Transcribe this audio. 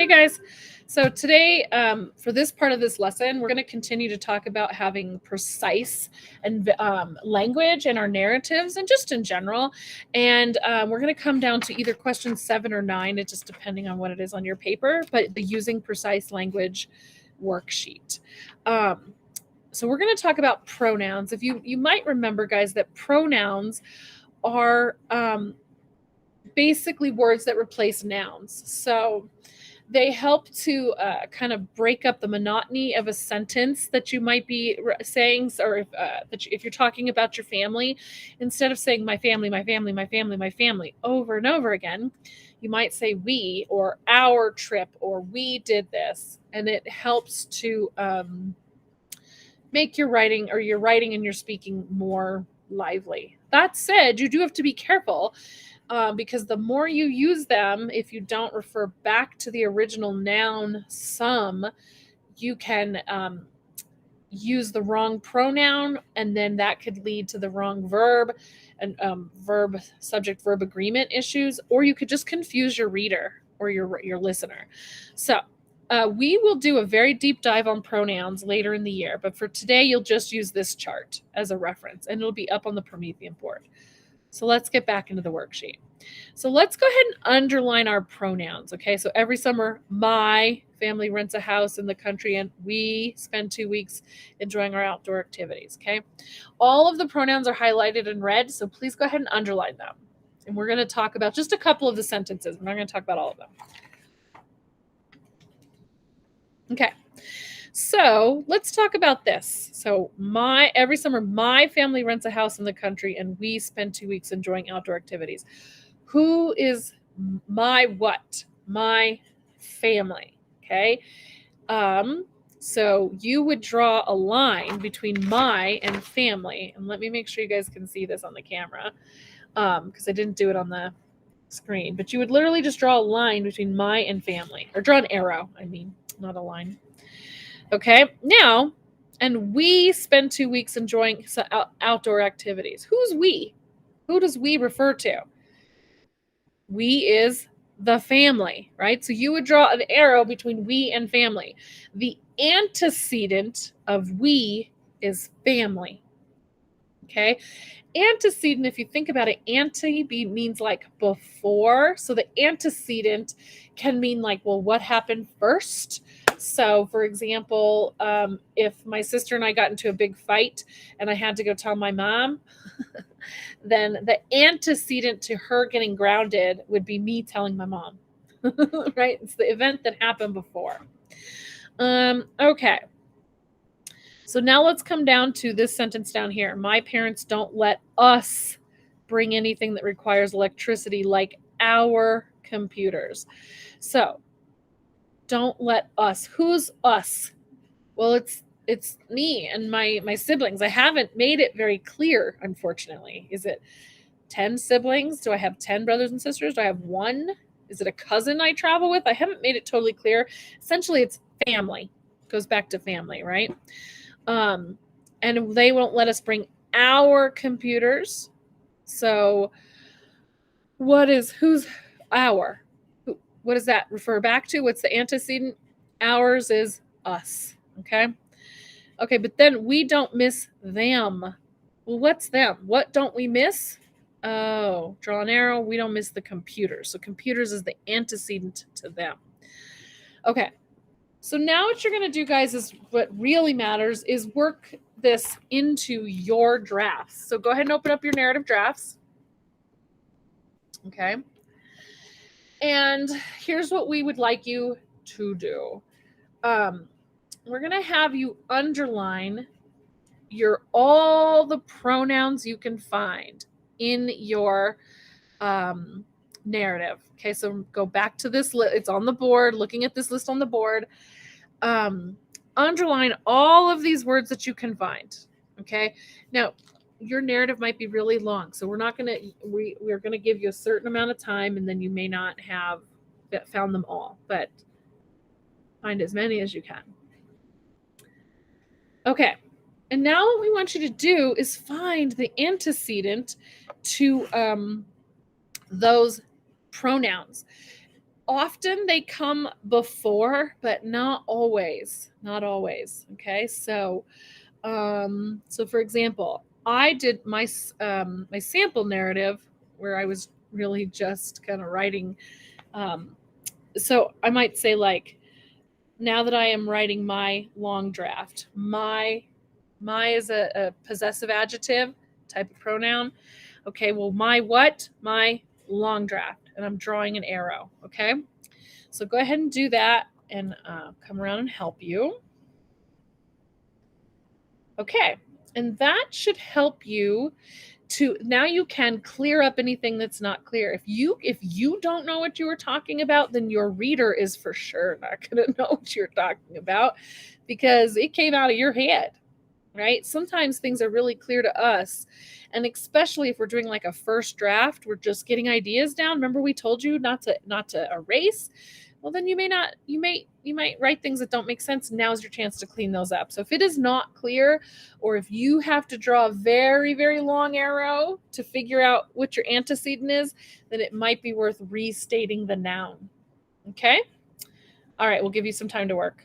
Hey guys. So today, for this part of this lesson, we're going to continue to talk about having precise and language in our narratives and just in general. And we're going to come down to either question 7 or 9, it just depending on what it is on your paper, but the using precise language worksheet. So we're going to talk about pronouns. If you might remember, guys, that pronouns are basically words that replace nouns. So they help to kind of break up the monotony of a sentence that you might be saying, or if you're talking about your family, instead of saying my family, my family, my family, my family over and over again, you might say we or our trip or we did this, and it helps to make your writing and your speaking more lively. That said, you do have to be careful. Because the more you use them, if you don't refer back to the original noun some, you can use the wrong pronoun, and then that could lead to the wrong verb and verb subject verb agreement issues, or you could just confuse your reader or your listener. So we will do a very deep dive on pronouns later in the year, but for today you'll just use this chart as a reference, and it'll be up on the Promethean board. So let's get back into the worksheet. So let's go ahead and underline our pronouns, okay? So every summer, my family rents a house in the country and we spend 2 weeks enjoying our outdoor activities, okay? All of the pronouns are highlighted in red, so please go ahead and underline them. And we're going to talk about just a couple of the sentences. We're not going to talk about all of them. Okay. So let's talk about this. So every summer, my family rents a house in the country and we spend 2 weeks enjoying outdoor activities. Who is my what? My family. Okay. So you would draw a line between my and family. And let me make sure you guys can see this on the camera, because I didn't do it on the screen. But you would literally just draw a line between my and family, or draw an arrow. I mean, not a line. Okay, now, and we spend 2 weeks enjoying outdoor activities. Who's we? Who does we refer to? We is the family, right? So you would draw an arrow between we and family. The antecedent of we is family. Okay, antecedent, if you think about it, means like before. So the antecedent can mean like, well, what happened first? So for example, if my sister and I got into a big fight and I had to go tell my mom, then the antecedent to her getting grounded would be me telling my mom. Right? It's the event that happened before. Okay. So now let's come down to this sentence down here. My parents don't let us bring anything that requires electricity, like our computers. So don't let us. Who's us? Well, it's me and my siblings. I haven't made it very clear, unfortunately. Is it 10 siblings? Do I have 10 brothers and sisters? Do I have one? Is it a cousin I travel with? I haven't made it totally clear. Essentially, it's family. It goes back to family, right? And they won't let us bring our computers. So who's our? What does that refer back to? What's the antecedent? Ours is us. Okay. Okay, but then we don't miss them. Well, what's them? What don't we miss? Oh, draw an arrow. We don't miss the computers. So computers is the antecedent to them. Okay. So now what you're going to do, guys, is what really matters is work this into your drafts. So go ahead and open up your narrative drafts. Okay. And here's what we would like you to do. We're going to have you underline all the pronouns you can find in your narrative. Okay, so go back to this list. It's on the board, looking at this list on the board. Underline all of these words that you can find. Okay, now your narrative might be really long, so we're going to give you a certain amount of time, and then you may not have found them all, but find as many as you can. Okay, and now what we want you to do is find the antecedent to those pronouns. often they come before, but not always. Not always. Okay. So for example, I did my my sample narrative where I was really just kind of writing. So I might say like, now that I am writing my long draft, my is a possessive adjective type of pronoun. Okay, well, my what? My long draft, and I'm drawing an arrow. Okay, so go ahead and do that, and come around and help you. Okay, and that should help you to, now you can clear up anything that's not clear. If you don't know what you were talking about, then your reader is for sure not going to know what you're talking about, because it came out of your head, right? Sometimes things are really clear to us, and especially if we're doing like a first draft, we're just getting ideas down. Remember we told you not to erase? Well, then you might write things that don't make sense. Now's your chance to clean those up. So if it is not clear, or if you have to draw a very, very long arrow to figure out what your antecedent is, then it might be worth restating the noun. Okay? All right, we'll give you some time to work.